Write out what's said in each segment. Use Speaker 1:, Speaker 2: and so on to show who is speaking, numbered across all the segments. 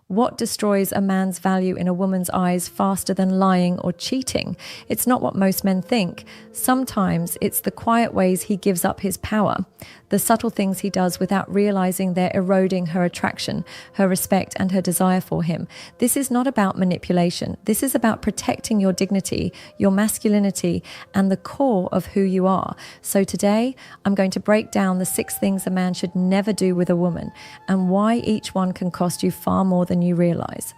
Speaker 1: What destroys a man's value in a woman's eyes faster than lying or cheating? It's not what most men think. Sometimes it's the quiet ways he gives up his power, the subtle things he does without realizing they're eroding her attraction, her respect, and her desire for him. This is not about manipulation. This is about protecting your dignity, your masculinity, and the core of who you are. So today, I'm going to break down the 6 things a man should never do with a woman, and why each one can cost you far more than you realize.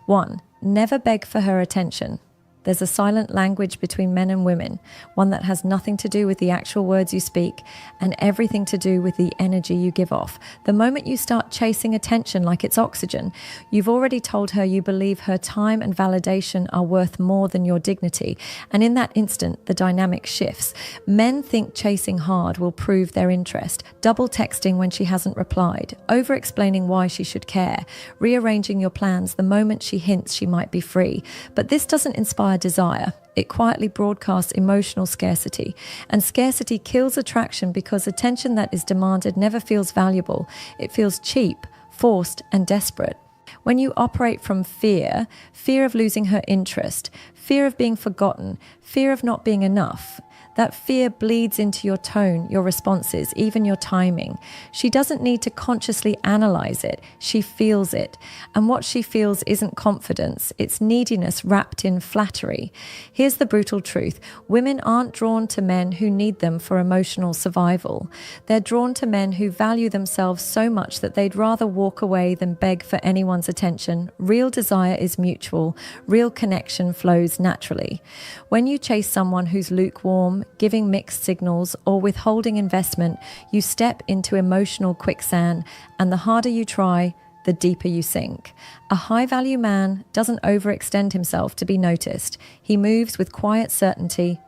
Speaker 1: 1. Never beg for her attention. There's a silent language between men and women, one that has nothing to do with the actual words you speak and everything to do with the energy you give off. The moment you start chasing attention like it's oxygen, you've already told her you believe her time and validation are worth more than your dignity. And in that instant, the dynamic shifts. Men think chasing hard will prove their interest, double texting when she hasn't replied, over-explaining why she should care, rearranging your plans the moment she hints she might be free. But this doesn't inspire desire. It quietly broadcasts emotional scarcity. And scarcity kills attraction because attention that is demanded never feels valuable. It feels cheap, forced, and desperate. When you operate from fear of losing her interest, fear of being forgotten, fear of not being enough, that fear bleeds into your tone, your responses, even your timing. She doesn't need to consciously analyze it. She feels it. And what she feels isn't confidence. It's neediness wrapped in flattery. Here's the brutal truth. Women aren't drawn to men who need them for emotional survival. They're drawn to men who value themselves so much that they'd rather walk away than beg for anyone's attention. Real desire is mutual. Real connection flows naturally. When you chase someone who's lukewarm, giving mixed signals, or withholding investment, you step into emotional quicksand, and the harder you try, the deeper you sink. A high-value man doesn't overextend himself to be noticed. He moves with quiet certainty.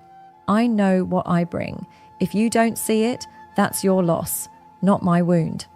Speaker 1: I know what I bring. If you don't see it, that's your loss, not my wound.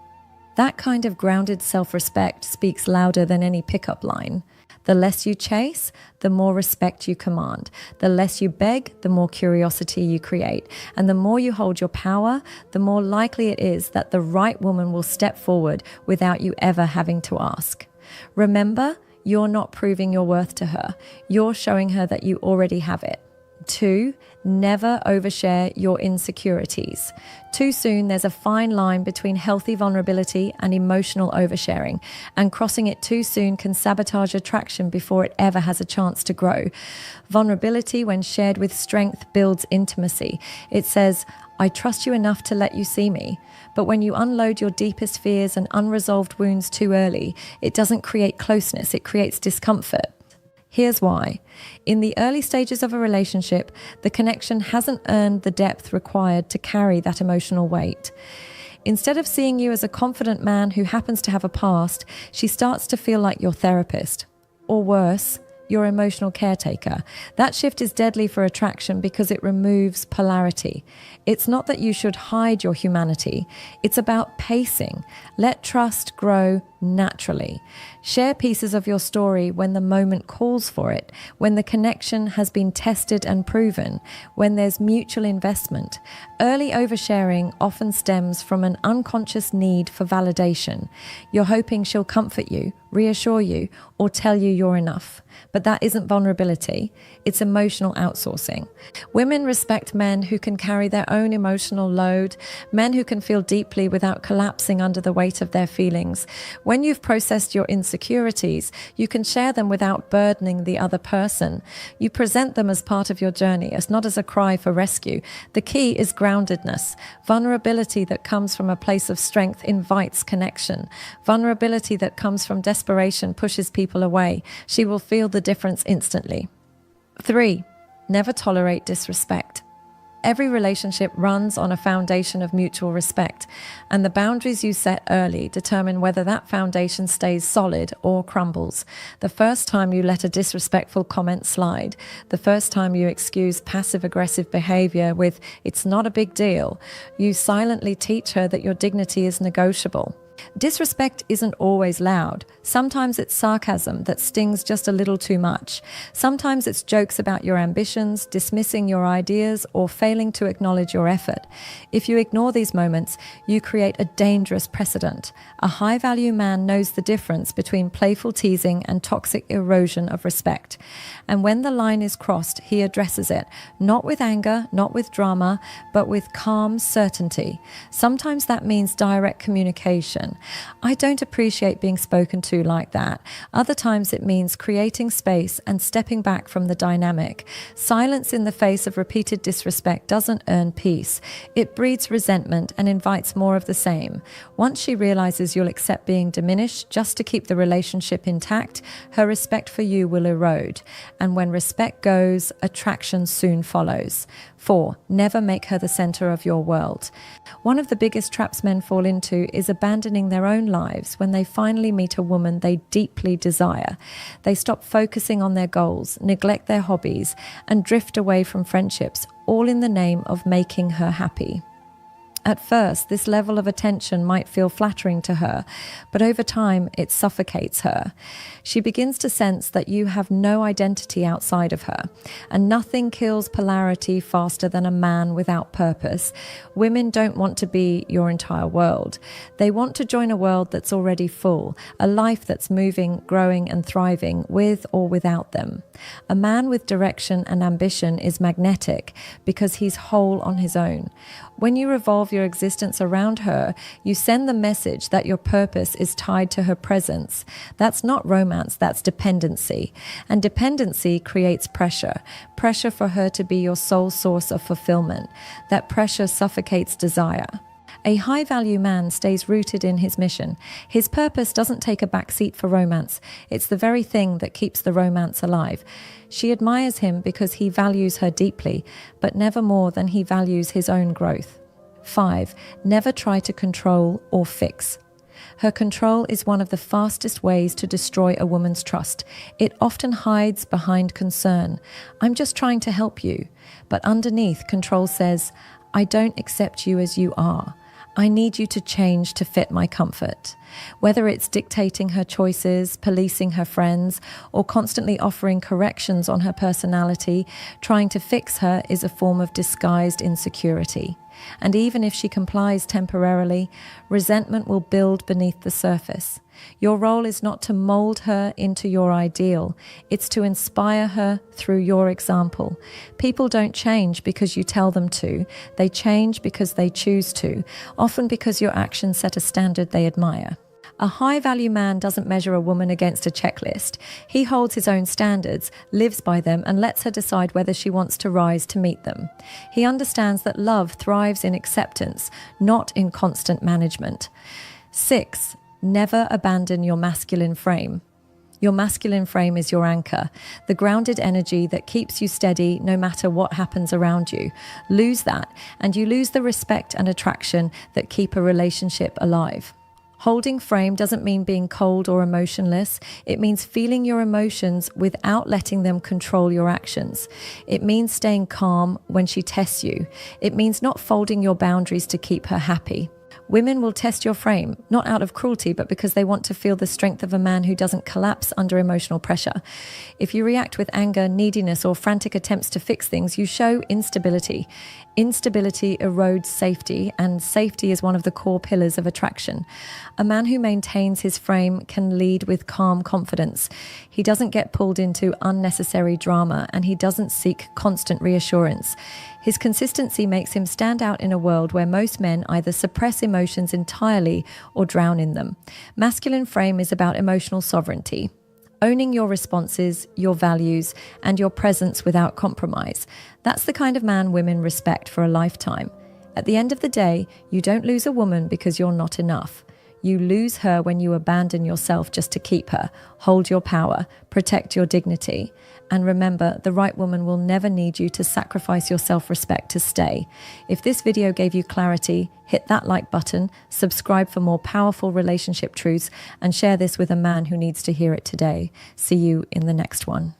Speaker 1: That kind of grounded self-respect speaks louder than any pickup line. The less you chase, the more respect you command. The less you beg, the more curiosity you create. And the more you hold your power, the more likely it is that the right woman will step forward without you ever having to ask. Remember, you're not proving your worth to her. You're showing her that you already have it. 2, never overshare your insecurities. Too soon, there's a fine line between healthy vulnerability and emotional oversharing, and crossing it too soon can sabotage attraction before it ever has a chance to grow. Vulnerability, when shared with strength, builds intimacy. It says, I trust you enough to let you see me. But when you unload your deepest fears and unresolved wounds too early, it doesn't create closeness, it creates discomfort. Here's why. In the early stages of a relationship, the connection hasn't earned the depth required to carry that emotional weight. Instead of seeing you as a confident man who happens to have a past, she starts to feel like your therapist. Or worse, your emotional caretaker. That shift is deadly for attraction because it removes polarity. It's not that you should hide your humanity. It's about pacing. Let trust grow naturally. Share pieces of your story when the moment calls for it, when the connection has been tested and proven, when there's mutual investment. Early oversharing often stems from an unconscious need for validation. You're hoping she'll comfort you, reassure you, or tell you you're enough. But that isn't vulnerability, it's emotional outsourcing. Women respect men who can carry their own emotional load, men who can feel deeply without collapsing under the weight of their feelings. When you've processed your insecurities, you can share them without burdening the other person. You present them as part of your journey, as not as a cry for rescue. The key is groundedness. Vulnerability that comes from a place of strength invites connection. Vulnerability that comes from desperation pushes people away. She will feel the difference instantly. 3. Never tolerate disrespect. Every relationship runs on a foundation of mutual respect, and the boundaries you set early determine whether that foundation stays solid or crumbles. The first time you let a disrespectful comment slide, the first time you excuse passive-aggressive behavior with, "It's not a big deal," you silently teach her that your dignity is negotiable. Disrespect isn't always loud. Sometimes it's sarcasm that stings just a little too much. Sometimes it's jokes about your ambitions, dismissing your ideas, or failing to acknowledge your effort. If you ignore these moments, you create a dangerous precedent. A high-value man knows the difference between playful teasing and toxic erosion of respect. And when the line is crossed, he addresses it, not with anger, not with drama, but with calm certainty. Sometimes that means direct communication. I don't appreciate being spoken to like that. Other times it means creating space and stepping back from the dynamic. Silence in the face of repeated disrespect doesn't earn peace. It breeds resentment and invites more of the same. Once she realizes you'll accept being diminished just to keep the relationship intact, her respect for you will erode. And when respect goes, attraction soon follows. 4. Never make her the center of your world. One of the biggest traps men fall into is abandoning their own lives when they finally meet a woman they deeply desire. They stop focusing on their goals, neglect their hobbies, and drift away from friendships, all in the name of making her happy. At first, this level of attention might feel flattering to her, but over time, it suffocates her. She begins to sense that you have no identity outside of her, and nothing kills polarity faster than a man without purpose. Women don't want to be your entire world. They want to join a world that's already full, a life that's moving, growing, and thriving with or without them. A man with direction and ambition is magnetic because he's whole on his own. When you revolve your existence around her, you send the message that your purpose is tied to her presence. That's not romance, that's dependency. And dependency creates pressure. Pressure for her to be your sole source of fulfillment. That pressure suffocates desire. A high-value man stays rooted in his mission. His purpose doesn't take a back seat for romance. It's the very thing that keeps the romance alive. She admires him because he values her deeply, but never more than he values his own growth. 5. Never try to control or fix. Her control is one of the fastest ways to destroy a woman's trust. It often hides behind concern. I'm just trying to help you. But underneath, control says, I don't accept you as you are. I need you to change to fit my comfort. Whether it's dictating her choices, policing her friends, or constantly offering corrections on her personality, trying to fix her is a form of disguised insecurity. And even if she complies temporarily, resentment will build beneath the surface. Your role is not to mold her into your ideal. It's to inspire her through your example. People don't change because you tell them to. They change because they choose to, often because your actions set a standard they admire. A high-value man doesn't measure a woman against a checklist. He holds his own standards, lives by them, and lets her decide whether she wants to rise to meet them. He understands that love thrives in acceptance, not in constant management. 6. Never abandon your masculine frame. Your masculine frame is your anchor, the grounded energy that keeps you steady no matter what happens around you. Lose that, and you lose the respect and attraction that keep a relationship alive. Holding frame doesn't mean being cold or emotionless. It means feeling your emotions without letting them control your actions. It means staying calm when she tests you. It means not folding your boundaries to keep her happy. Women will test your frame, not out of cruelty, but because they want to feel the strength of a man who doesn't collapse under emotional pressure. If you react with anger, neediness, or frantic attempts to fix things, you show instability. Instability erodes safety, and safety is one of the core pillars of attraction. A man who maintains his frame can lead with calm confidence. He doesn't get pulled into unnecessary drama, and he doesn't seek constant reassurance. His consistency makes him stand out in a world where most men either suppress emotions entirely or drown in them. Masculine frame is about emotional sovereignty, owning your responses, your values, and your presence without compromise. That's the kind of man women respect for a lifetime. At the end of the day, you don't lose a woman because you're not enough. You lose her when you abandon yourself just to keep her. Hold your power, protect your dignity. And remember, the right woman will never need you to sacrifice your self-respect to stay. If this video gave you clarity, hit that like button, subscribe for more powerful relationship truths, and share this with a man who needs to hear it today. See you in the next one.